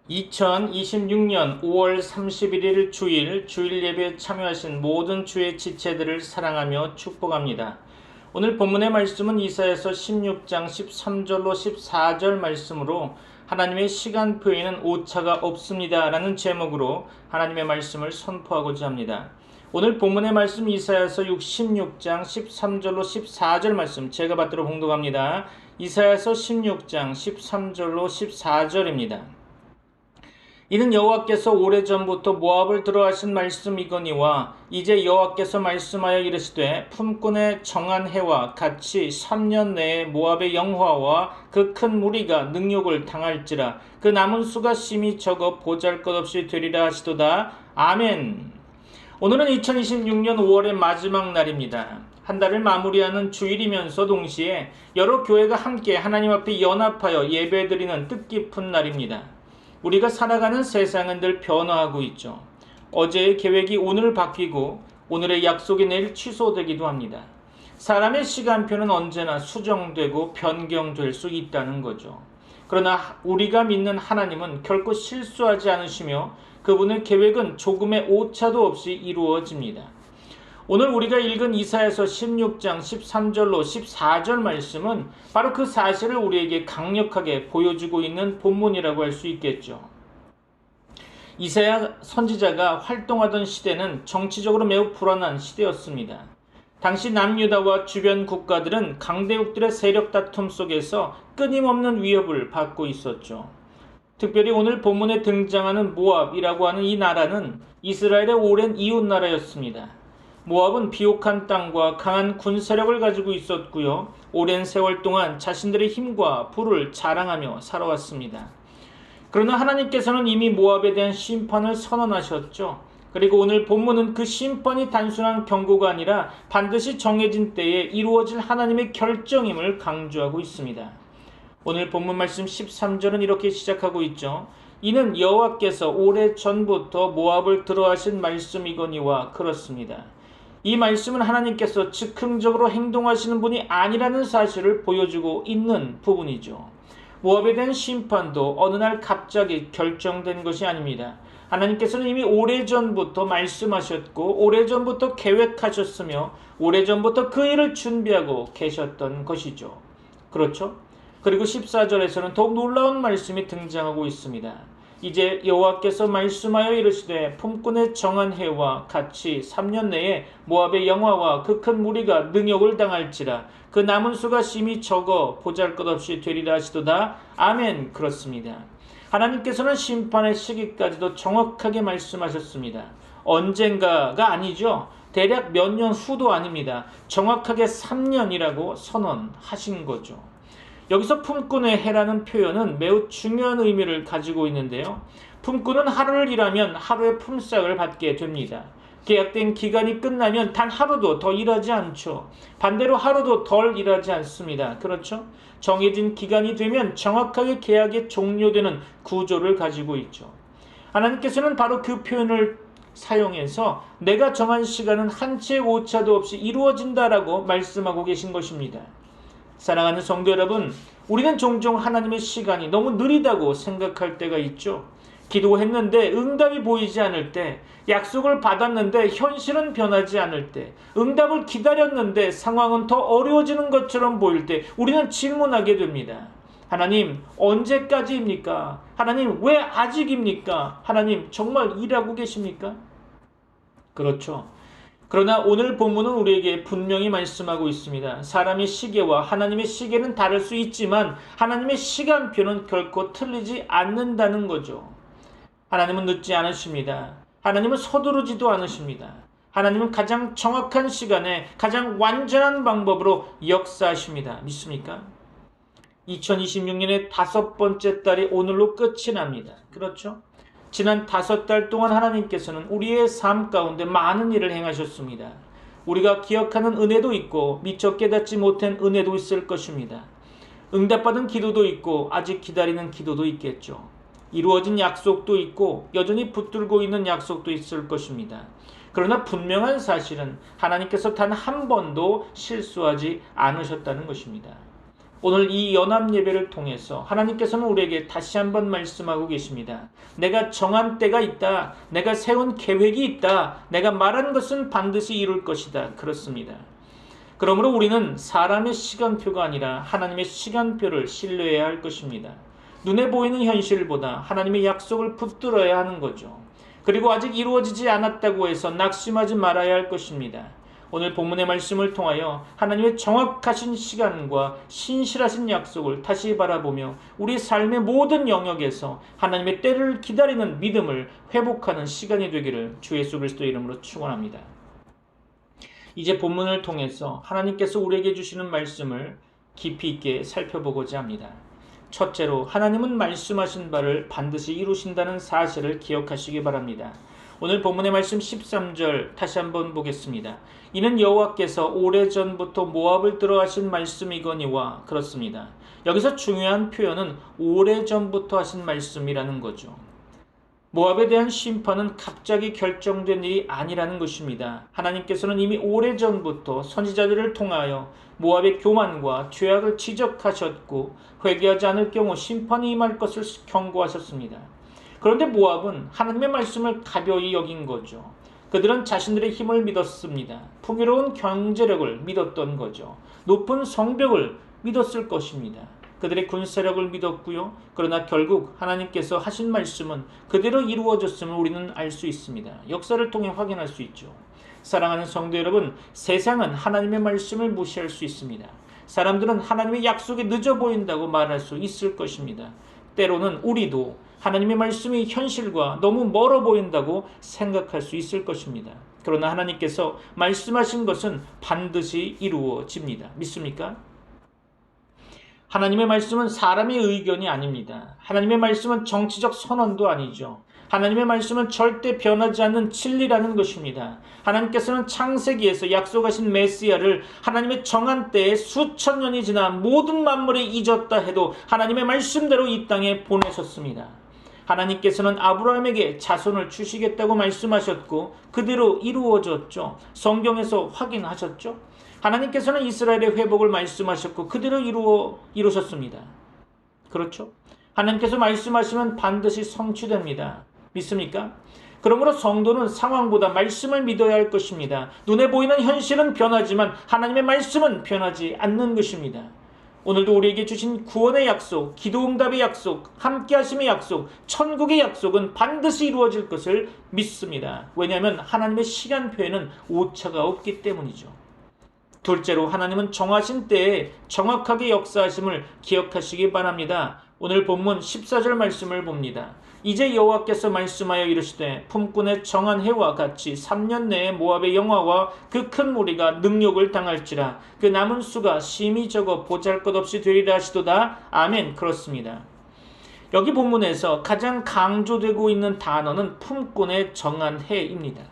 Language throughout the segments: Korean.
2026년 5월 31일 주일 예배에 참여하신 모든 주의 지체들을 사랑하며 축복합니다. 오늘 본문의 말씀은 이사야서 16장 13절로 14절 말씀으로 하나님의 시간표에는 오차가 없습니다 라는 제목으로 하나님의 말씀을 선포하고자 합니다. 오늘 본문의 말씀 이사야서 16장 13절로 14절 말씀 제가 받들어 봉독합니다. 이사야서 16장 13절로 14절입니다. 이는 여호와께서 오래전부터 모압을 들어하신 말씀이거니와 이제 여호와께서 말씀하여 이르시되 품꾼의 정한 해와 같이 3년 내에 모압의 영화와 그 큰 무리가 능욕을 당할지라 그 남은 수가 심히 적어 보잘것없이 되리라 하시도다. 아멘. 오늘은 2026년 5월의 마지막 날입니다. 한 달을 마무리하는 주일이면서 동시에 여러 교회가 함께 하나님 앞에 연합하여 예배드리는 뜻깊은 날입니다. 우리가 살아가는 세상은 늘 변화하고 있죠. 어제의 계획이 오늘 바뀌고 오늘의 약속이 내일 취소되기도 합니다. 사람의 시간표는 언제나 수정되고 변경될 수 있다는 거죠. 그러나 우리가 믿는 하나님은 결코 실수하지 않으시며 그분의 계획은 조금의 오차도 없이 이루어집니다. 오늘 우리가 읽은 이사야서 16장 13절로 14절 말씀은 바로 그 사실을 우리에게 강력하게 보여주고 있는 본문이라고 할 수 있겠죠. 이사야 선지자가 활동하던 시대는 정치적으로 매우 불안한 시대였습니다. 당시 남유다와 주변 국가들은 강대국들의 세력 다툼 속에서 끊임없는 위협을 받고 있었죠. 특별히 오늘 본문에 등장하는 모압이라고 하는 이 나라는 이스라엘의 오랜 이웃나라였습니다. 모압은 비옥한 땅과 강한 군세력을 가지고 있었고요. 오랜 세월 동안 자신들의 힘과 부를 자랑하며 살아왔습니다. 그러나 하나님께서는 이미 모압에 대한 심판을 선언하셨죠. 그리고 오늘 본문은 그 심판이 단순한 경고가 아니라 반드시 정해진 때에 이루어질 하나님의 결정임을 강조하고 있습니다. 오늘 본문 말씀 13절은 이렇게 시작하고 있죠. 이는 여호와께서 오래전부터 모압을 들어하신 말씀이거니와 그렇습니다. 이 말씀은 하나님께서 즉흥적으로 행동하시는 분이 아니라는 사실을 보여주고 있는 부분이죠. 모압에 대한 심판도 어느 날 갑자기 결정된 것이 아닙니다. 하나님께서는 이미 오래전부터 말씀하셨고 오래전부터 계획하셨으며 오래전부터 그 일을 준비하고 계셨던 것이죠. 그렇죠? 그리고 14절에서는 더욱 놀라운 말씀이 등장하고 있습니다. 이제 여호와께서 말씀하여 이르시되 품꾼의 정한 해와 같이 3년 내에 모압의 영화와 그 큰 무리가 능욕을 당할지라 그 남은 수가 심히 적어 보잘것없이 되리라 하시도다. 아멘. 그렇습니다. 하나님께서는 심판의 시기까지도 정확하게 말씀하셨습니다. 언젠가가 아니죠. 대략 몇 년 후도 아닙니다. 정확하게 3년이라고 선언하신 거죠. 여기서 품꾼의 해라는 표현은 매우 중요한 의미를 가지고 있는데요. 품꾼은 하루를 일하면 하루의 품삯을 받게 됩니다. 계약된 기간이 끝나면 단 하루도 더 일하지 않죠. 반대로 하루도 덜 일하지 않습니다. 그렇죠? 정해진 기간이 되면 정확하게 계약이 종료되는 구조를 가지고 있죠. 하나님께서는 바로 그 표현을 사용해서 내가 정한 시간은 한 채의 오차도 없이 이루어진다라고 말씀하고 계신 것입니다. 사랑하는 성도 여러분, 우리는 종종 하나님의 시간이 너무 느리다고 생각할 때가 있죠. 기도했는데 응답이 보이지 않을 때, 약속을 받았는데 현실은 변하지 않을 때, 응답을 기다렸는데 상황은 더 어려워지는 것처럼 보일 때 우리는 질문하게 됩니다. 하나님, 언제까지입니까? 하나님, 왜 아직입니까? 하나님, 정말 일하고 계십니까? 그렇죠. 그러나 오늘 본문은 우리에게 분명히 말씀하고 있습니다. 사람의 시계와 하나님의 시계는 다를 수 있지만 하나님의 시간표는 결코 틀리지 않는다는 거죠. 하나님은 늦지 않으십니다. 하나님은 서두르지도 않으십니다. 하나님은 가장 정확한 시간에 가장 완전한 방법으로 역사하십니다. 믿습니까? 2026년의 5번째 달이 오늘로 끝이 납니다. 그렇죠? 지난 5달 동안 하나님께서는 우리의 삶 가운데 많은 일을 행하셨습니다. 우리가 기억하는 은혜도 있고 미처 깨닫지 못한 은혜도 있을 것입니다. 응답받은 기도도 있고 아직 기다리는 기도도 있겠죠. 이루어진 약속도 있고 여전히 붙들고 있는 약속도 있을 것입니다. 그러나 분명한 사실은 하나님께서 단 한 번도 실수하지 않으셨다는 것입니다. 오늘 이 연합 예배를 통해서 하나님께서는 우리에게 다시 한번 말씀하고 계십니다. 내가 정한 때가 있다. 내가 세운 계획이 있다. 내가 말한 것은 반드시 이룰 것이다. 그렇습니다. 그러므로 우리는 사람의 시간표가 아니라 하나님의 시간표를 신뢰해야 할 것입니다. 눈에 보이는 현실보다 하나님의 약속을 붙들어야 하는 거죠. 그리고 아직 이루어지지 않았다고 해서 낙심하지 말아야 할 것입니다. 오늘 본문의 말씀을 통하여 하나님의 정확하신 시간과 신실하신 약속을 다시 바라보며 우리 삶의 모든 영역에서 하나님의 때를 기다리는 믿음을 회복하는 시간이 되기를 주 예수 그리스도의 이름으로 축원합니다. 이제 본문을 통해서 하나님께서 우리에게 주시는 말씀을 깊이 있게 살펴보고자 합니다. 첫째로 하나님은 말씀하신 바를 반드시 이루신다는 사실을 기억하시기 바랍니다. 오늘 본문의 말씀 13절 다시 한번 보겠습니다. 이는 여호와께서 오래전부터 모압을 들어하신 말씀이거니와 그렇습니다. 여기서 중요한 표현은 오래전부터 하신 말씀이라는 거죠. 모압에 대한 심판은 갑자기 결정된 일이 아니라는 것입니다. 하나님께서는 이미 오래전부터 선지자들을 통하여 모압의 교만과 죄악을 지적하셨고 회개하지 않을 경우 심판이 임할 것을 경고하셨습니다. 그런데 모압은 하나님의 말씀을 가벼이 여긴 거죠. 그들은 자신들의 힘을 믿었습니다. 풍요로운 경제력을 믿었던 거죠. 높은 성벽을 믿었을 것입니다. 그들의 군사력을 믿었고요. 그러나 결국 하나님께서 하신 말씀은 그대로 이루어졌음을 우리는 알 수 있습니다. 역사를 통해 확인할 수 있죠. 사랑하는 성도 여러분, 세상은 하나님의 말씀을 무시할 수 있습니다. 사람들은 하나님의 약속이 늦어 보인다고 말할 수 있을 것입니다. 때로는 우리도 하나님의 말씀이 현실과 너무 멀어 보인다고 생각할 수 있을 것입니다. 그러나 하나님께서 말씀하신 것은 반드시 이루어집니다. 믿습니까? 하나님의 말씀은 사람의 의견이 아닙니다. 하나님의 말씀은 정치적 선언도 아니죠. 하나님의 말씀은 절대 변하지 않는 진리라는 것입니다. 하나님께서는 창세기에서 약속하신 메시아를 하나님의 정한 때에 수천 년이 지나 모든 만물이 잊었다 해도 하나님의 말씀대로 이 땅에 보내셨습니다. 하나님께서는 아브라함에게 자손을 주시겠다고 말씀하셨고 그대로 이루어졌죠. 성경에서 확인하셨죠. 하나님께서는 이스라엘의 회복을 말씀하셨고 그대로 이루셨습니다. 그렇죠? 하나님께서 말씀하시면 반드시 성취됩니다. 믿습니까? 그러므로 성도는 상황보다 말씀을 믿어야 할 것입니다. 눈에 보이는 현실은 변하지만 하나님의 말씀은 변하지 않는 것입니다. 오늘도 우리에게 주신 구원의 약속, 기도응답의 약속, 함께하심의 약속, 천국의 약속은 반드시 이루어질 것을 믿습니다. 왜냐하면 하나님의 시간표에는 오차가 없기 때문이죠. 둘째로 하나님은 정하신 때에 정확하게 역사하심을 기억하시기 바랍니다. 오늘 본문 14절 말씀을 봅니다. 이제 여호와께서 말씀하여 이르시되 품꾼의 정한 해와 같이 3년 내에 모압의 영화와 그 큰 무리가 능욕을 당할지라 그 남은 수가 심히 적어 보잘것없이 되리라 하시도다. 아멘. 그렇습니다. 여기 본문에서 가장 강조되고 있는 단어는 품꾼의 정한 해입니다.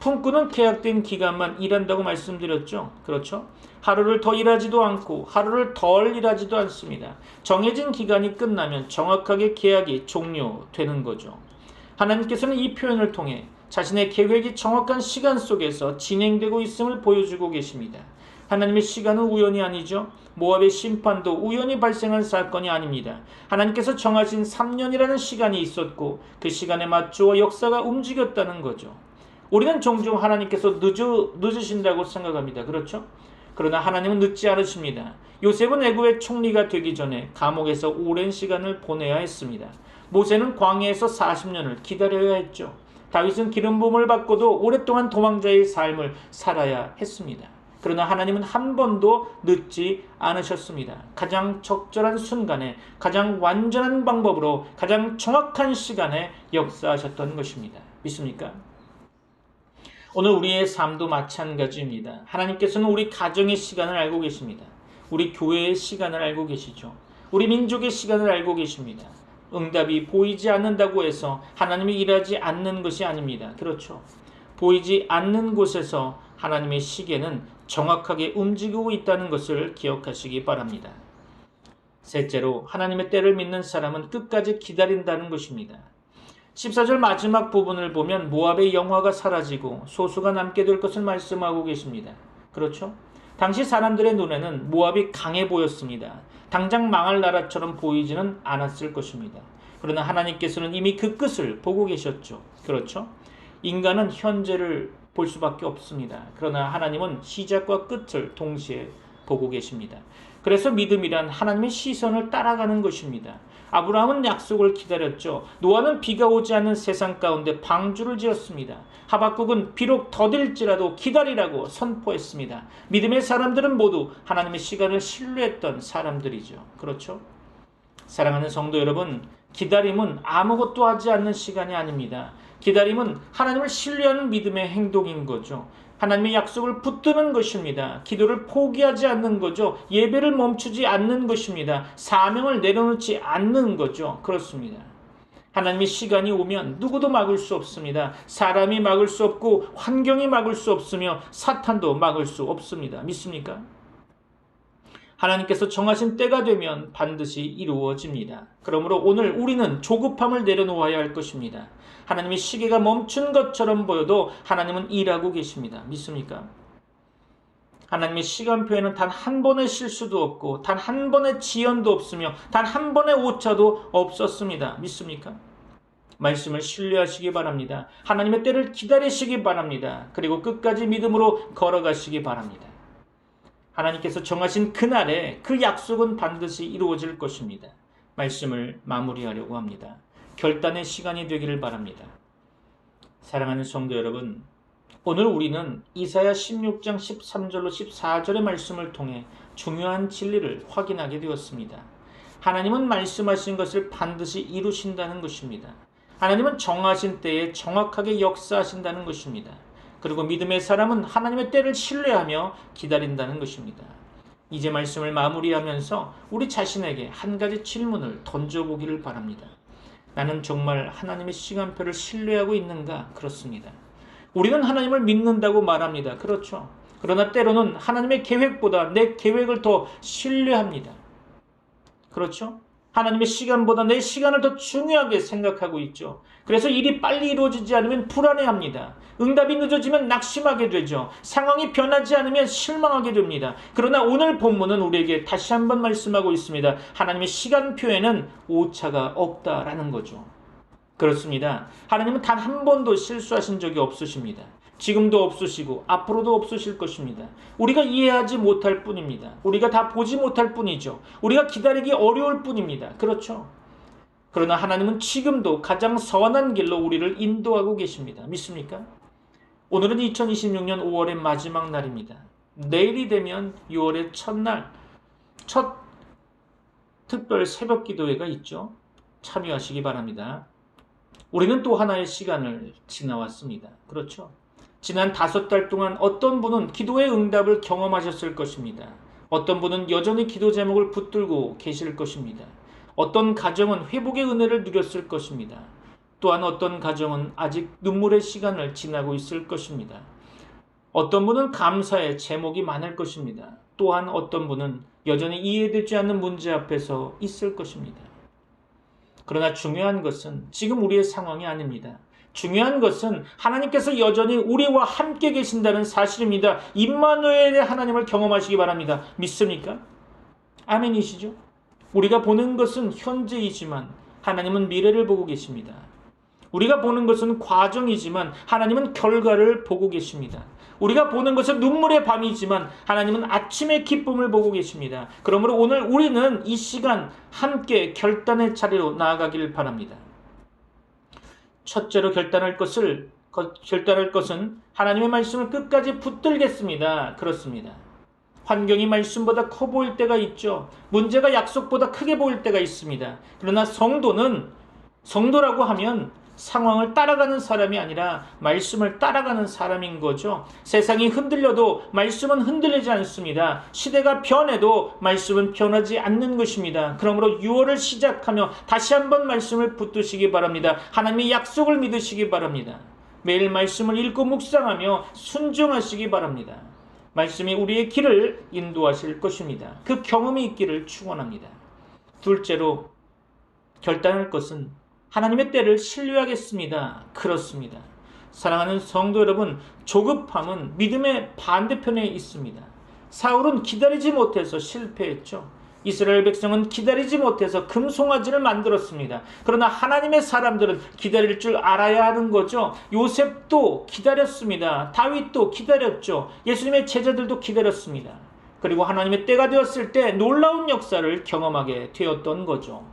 품꾼은 계약된 기간만 일한다고 말씀드렸죠. 그렇죠? 하루를 더 일하지도 않고 하루를 덜 일하지도 않습니다. 정해진 기간이 끝나면 정확하게 계약이 종료되는 거죠. 하나님께서는 이 표현을 통해 자신의 계획이 정확한 시간 속에서 진행되고 있음을 보여주고 계십니다. 하나님의 시간은 우연이 아니죠. 모압의 심판도 우연히 발생한 사건이 아닙니다. 하나님께서 정하신 3년이라는 시간이 있었고 그 시간에 맞추어 역사가 움직였다는 거죠. 우리는 종종 하나님께서 늦으신다고 생각합니다. 그렇죠? 그러나 하나님은 늦지 않으십니다. 요셉은 애굽의 총리가 되기 전에 감옥에서 오랜 시간을 보내야 했습니다. 모세는 광야에서 40년을 기다려야 했죠. 다윗은 기름 부음을 받고도 오랫동안 도망자의 삶을 살아야 했습니다. 그러나 하나님은 한 번도 늦지 않으셨습니다. 가장 적절한 순간에 가장 완전한 방법으로 가장 정확한 시간에 역사하셨던 것입니다. 믿습니까? 오늘 우리의 삶도 마찬가지입니다. 하나님께서는 우리 가정의 시간을 알고 계십니다. 우리 교회의 시간을 알고 계시죠. 우리 민족의 시간을 알고 계십니다. 응답이 보이지 않는다고 해서 하나님이 일하지 않는 것이 아닙니다. 그렇죠. 보이지 않는 곳에서 하나님의 시계는 정확하게 움직이고 있다는 것을 기억하시기 바랍니다. 셋째로 하나님의 때를 믿는 사람은 끝까지 기다린다는 것입니다. 14절 마지막 부분을 보면 모압의 영화가 사라지고 소수가 남게 될 것을 말씀하고 계십니다. 그렇죠? 당시 사람들의 눈에는 모압이 강해 보였습니다. 당장 망할 나라처럼 보이지는 않았을 것입니다. 그러나 하나님께서는 이미 그 끝을 보고 계셨죠. 그렇죠? 인간은 현재를 볼 수밖에 없습니다. 그러나 하나님은 시작과 끝을 동시에 보고 계십니다. 그래서 믿음이란 하나님의 시선을 따라가는 것입니다. 아브라함은 약속을 기다렸죠. 노아는 비가 오지 않는 세상 가운데 방주를 지었습니다. 하박국은 비록 더딜지라도 기다리라고 선포했습니다. 믿음의 사람들은 모두 하나님의 시간을 신뢰했던 사람들이죠. 그렇죠? 사랑하는 성도 여러분, 기다림은 아무것도 하지 않는 시간이 아닙니다. 기다림은 하나님을 신뢰하는 믿음의 행동인 거죠. 하나님의 약속을 붙드는 것입니다. 기도를 포기하지 않는 거죠. 예배를 멈추지 않는 것입니다. 사명을 내려놓지 않는 거죠. 그렇습니다. 하나님의 시간이 오면 누구도 막을 수 없습니다. 사람이 막을 수 없고 환경이 막을 수 없으며 사탄도 막을 수 없습니다. 믿습니까? 하나님께서 정하신 때가 되면 반드시 이루어집니다. 그러므로 오늘 우리는 조급함을 내려놓아야 할 것입니다. 하나님의 시계가 멈춘 것처럼 보여도 하나님은 일하고 계십니다. 믿습니까? 하나님의 시간표에는 단 한 번의 실수도 없고 단 한 번의 지연도 없으며 단 한 번의 오차도 없었습니다. 믿습니까? 말씀을 신뢰하시기 바랍니다. 하나님의 때를 기다리시기 바랍니다. 그리고 끝까지 믿음으로 걸어가시기 바랍니다. 하나님께서 정하신 그날에 그 약속은 반드시 이루어질 것입니다. 말씀을 마무리하려고 합니다. 결단의 시간이 되기를 바랍니다. 사랑하는 성도 여러분, 오늘 우리는 이사야 16장 13절로 14절의 말씀을 통해 중요한 진리를 확인하게 되었습니다. 하나님은 말씀하신 것을 반드시 이루신다는 것입니다. 하나님은 정하신 때에 정확하게 역사하신다는 것입니다. 그리고 믿음의 사람은 하나님의 때를 신뢰하며 기다린다는 것입니다. 이제 말씀을 마무리하면서 우리 자신에게 한 가지 질문을 던져보기를 바랍니다. 나는 정말 하나님의 시간표를 신뢰하고 있는가? 그렇습니다. 우리는 하나님을 믿는다고 말합니다. 그렇죠. 그러나 때로는 하나님의 계획보다 내 계획을 더 신뢰합니다. 그렇죠? 하나님의 시간보다 내 시간을 더 중요하게 생각하고 있죠. 그래서 일이 빨리 이루어지지 않으면 불안해합니다. 응답이 늦어지면 낙심하게 되죠. 상황이 변하지 않으면 실망하게 됩니다. 그러나 오늘 본문은 우리에게 다시 한번 말씀하고 있습니다. 하나님의 시간표에는 오차가 없다라는 거죠. 그렇습니다. 하나님은 단 한 번도 실수하신 적이 없으십니다. 지금도 없으시고 앞으로도 없으실 것입니다. 우리가 이해하지 못할 뿐입니다. 우리가 다 보지 못할 뿐이죠. 우리가 기다리기 어려울 뿐입니다. 그렇죠? 그러나 하나님은 지금도 가장 선한 길로 우리를 인도하고 계십니다. 믿습니까? 오늘은 2026년 5월의 마지막 날입니다. 내일이 되면 6월의 첫날, 첫 특별 새벽 기도회가 있죠. 참여하시기 바랍니다. 우리는 또 하나의 시간을 지나왔습니다. 그렇죠? 지난 5달 동안 어떤 분은 기도의 응답을 경험하셨을 것입니다. 어떤 분은 여전히 기도 제목을 붙들고 계실 것입니다. 어떤 가정은 회복의 은혜를 누렸을 것입니다. 또한 어떤 가정은 아직 눈물의 시간을 지나고 있을 것입니다. 어떤 분은 감사의 제목이 많을 것입니다. 또한 어떤 분은 여전히 이해되지 않는 문제 앞에서 있을 것입니다. 그러나 중요한 것은 지금 우리의 상황이 아닙니다. 중요한 것은 하나님께서 여전히 우리와 함께 계신다는 사실입니다. 임마누엘의 하나님을 경험하시기 바랍니다. 믿습니까? 아멘이시죠? 우리가 보는 것은 현재이지만 하나님은 미래를 보고 계십니다. 우리가 보는 것은 과정이지만 하나님은 결과를 보고 계십니다. 우리가 보는 것은 눈물의 밤이지만 하나님은 아침의 기쁨을 보고 계십니다. 그러므로 오늘 우리는 이 시간 함께 결단의 자리로 나아가길 바랍니다. 첫째로 결단할 것은 하나님의 말씀을 끝까지 붙들겠습니다. 그렇습니다. 환경이 말씀보다 커 보일 때가 있죠. 문제가 약속보다 크게 보일 때가 있습니다. 그러나 성도라고 하면 상황을 따라가는 사람이 아니라 말씀을 따라가는 사람인 거죠. 세상이 흔들려도 말씀은 흔들리지 않습니다. 시대가 변해도 말씀은 변하지 않는 것입니다. 그러므로 6월을 시작하며 다시 한번 말씀을 붙드시기 바랍니다. 하나님의 약속을 믿으시기 바랍니다. 매일 말씀을 읽고 묵상하며 순종하시기 바랍니다. 말씀이 우리의 길을 인도하실 것입니다. 그 경험이 있기를 축원합니다. 둘째로 결단할 것은 하나님의 때를 신뢰하겠습니다. 그렇습니다. 사랑하는 성도 여러분, 조급함은 믿음의 반대편에 있습니다. 사울은 기다리지 못해서 실패했죠. 이스라엘 백성은 기다리지 못해서 금송아지를 만들었습니다. 그러나 하나님의 사람들은 기다릴 줄 알아야 하는 거죠. 요셉도 기다렸습니다. 다윗도 기다렸죠. 예수님의 제자들도 기다렸습니다. 그리고 하나님의 때가 되었을 때 놀라운 역사를 경험하게 되었던 거죠.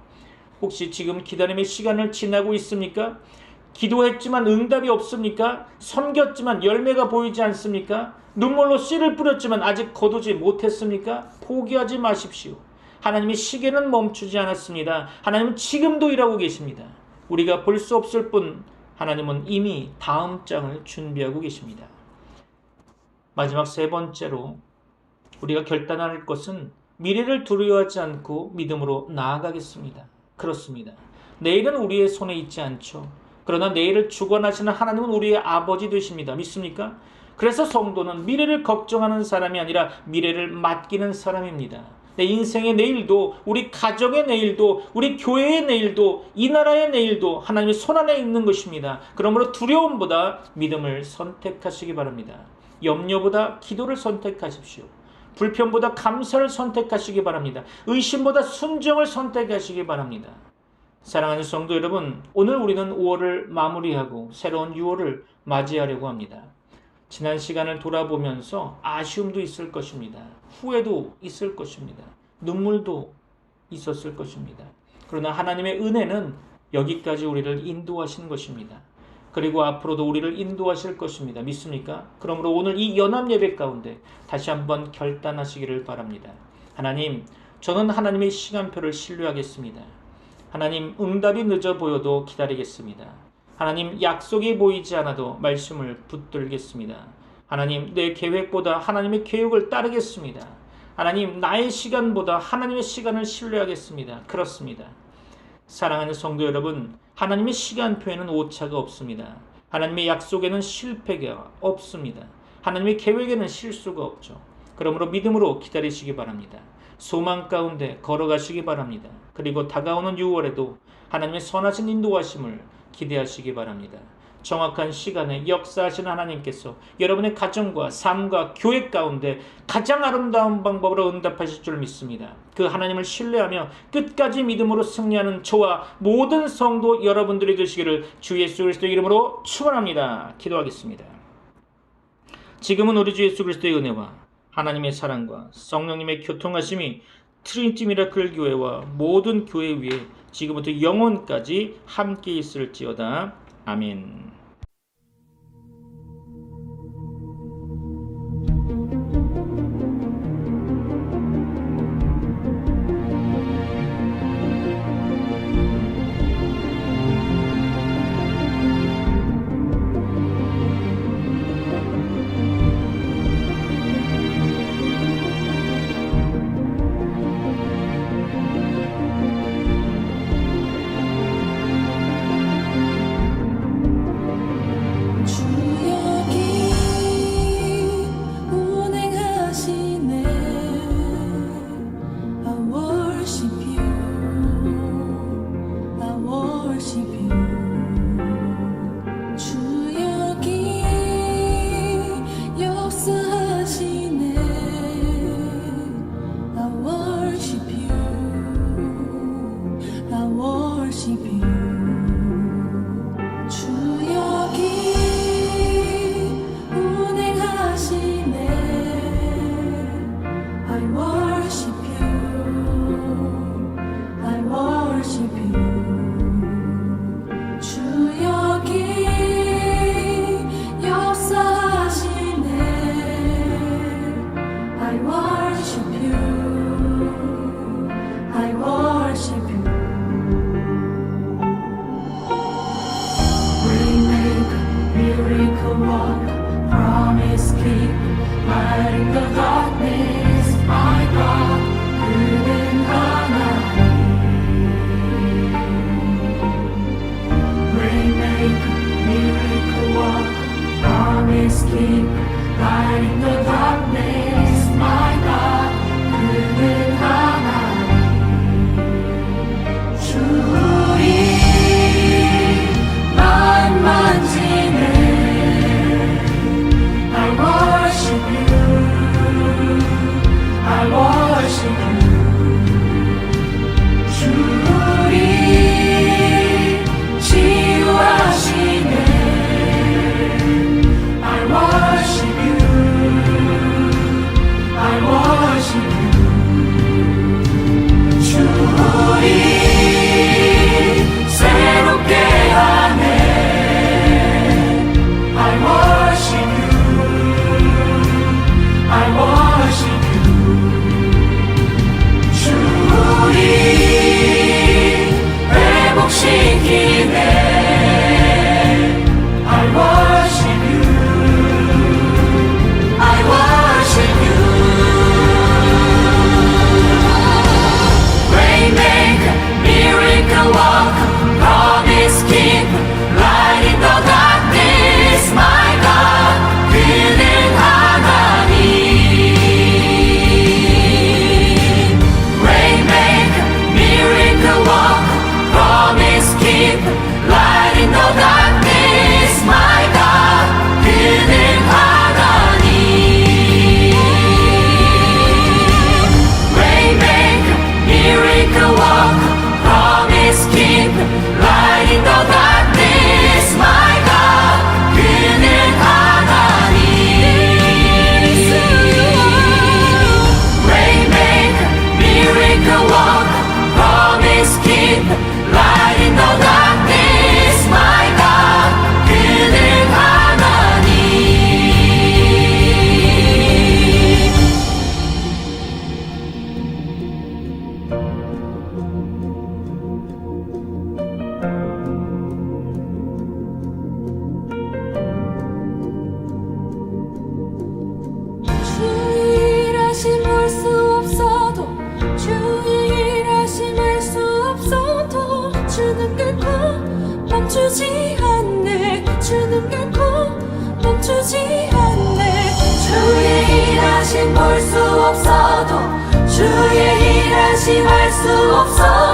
혹시 지금 기다림의 시간을 지나고 있습니까? 기도했지만 응답이 없습니까? 섬겼지만 열매가 보이지 않습니까? 눈물로 씨를 뿌렸지만 아직 거두지 못했습니까? 포기하지 마십시오. 하나님의 시계는 멈추지 않았습니다. 하나님은 지금도 일하고 계십니다. 우리가 볼 수 없을 뿐 하나님은 이미 다음 장을 준비하고 계십니다. 마지막 세 번째로 우리가 결단할 것은 미래를 두려워하지 않고 믿음으로 나아가겠습니다. 그렇습니다. 내일은 우리의 손에 있지 않죠. 그러나 내일을 주관하시는 하나님은 우리의 아버지 되십니다. 믿습니까? 그래서 성도는 미래를 걱정하는 사람이 아니라 미래를 맡기는 사람입니다. 내 인생의 내일도, 우리 가정의 내일도, 우리 교회의 내일도, 이 나라의 내일도 하나님의 손안에 있는 것입니다. 그러므로 두려움보다 믿음을 선택하시기 바랍니다. 염려보다 기도를 선택하십시오. 불평보다 감사를 선택하시기 바랍니다. 의심보다 순정을 선택하시기 바랍니다. 사랑하는 성도 여러분, 오늘 우리는 5월을 마무리하고 새로운 6월을 맞이하려고 합니다. 지난 시간을 돌아보면서 아쉬움도 있을 것입니다. 후회도 있을 것입니다. 눈물도 있었을 것입니다. 그러나 하나님의 은혜는 여기까지 우리를 인도하시는 것입니다. 그리고 앞으로도 우리를 인도하실 것입니다. 믿습니까? 그러므로 오늘 이 연합 예배 가운데 다시 한번 결단하시기를 바랍니다. 하나님, 저는 하나님의 시간표를 신뢰하겠습니다. 하나님, 응답이 늦어 보여도 기다리겠습니다. 하나님, 약속이 보이지 않아도 말씀을 붙들겠습니다. 하나님, 내 계획보다 하나님의 계획을 따르겠습니다. 하나님, 나의 시간보다 하나님의 시간을 신뢰하겠습니다. 그렇습니다. 사랑하는 성도 여러분, 하나님의 시간표에는 오차가 없습니다. 하나님의 약속에는 실패가 없습니다. 하나님의 계획에는 실수가 없죠. 그러므로 믿음으로 기다리시기 바랍니다. 소망 가운데 걸어가시기 바랍니다. 그리고 다가오는 6월에도 하나님의 선하신 인도하심을 기대하시기 바랍니다. 정확한 시간에 역사하시는 하나님께서 여러분의 가정과 삶과 교회 가운데 가장 아름다운 방법으로 응답하실 줄 믿습니다. 그 하나님을 신뢰하며 끝까지 믿음으로 승리하는 저와 모든 성도 여러분들이 되시기를 주 예수 그리스도의 이름으로 축원합니다. 기도하겠습니다. 지금은 우리 주 예수 그리스도의 은혜와 하나님의 사랑과 성령님의 교통하심이 트리니티 미라클 교회와 모든 교회 위에 지금부터 영원까지 함께 있을지어다. 아멘. I worship you. 주는 않고 멈추지 않네. 주는 않고 멈추지 않네. 주의 일하심 볼 수 없어도 주의 일하심 알 수 없어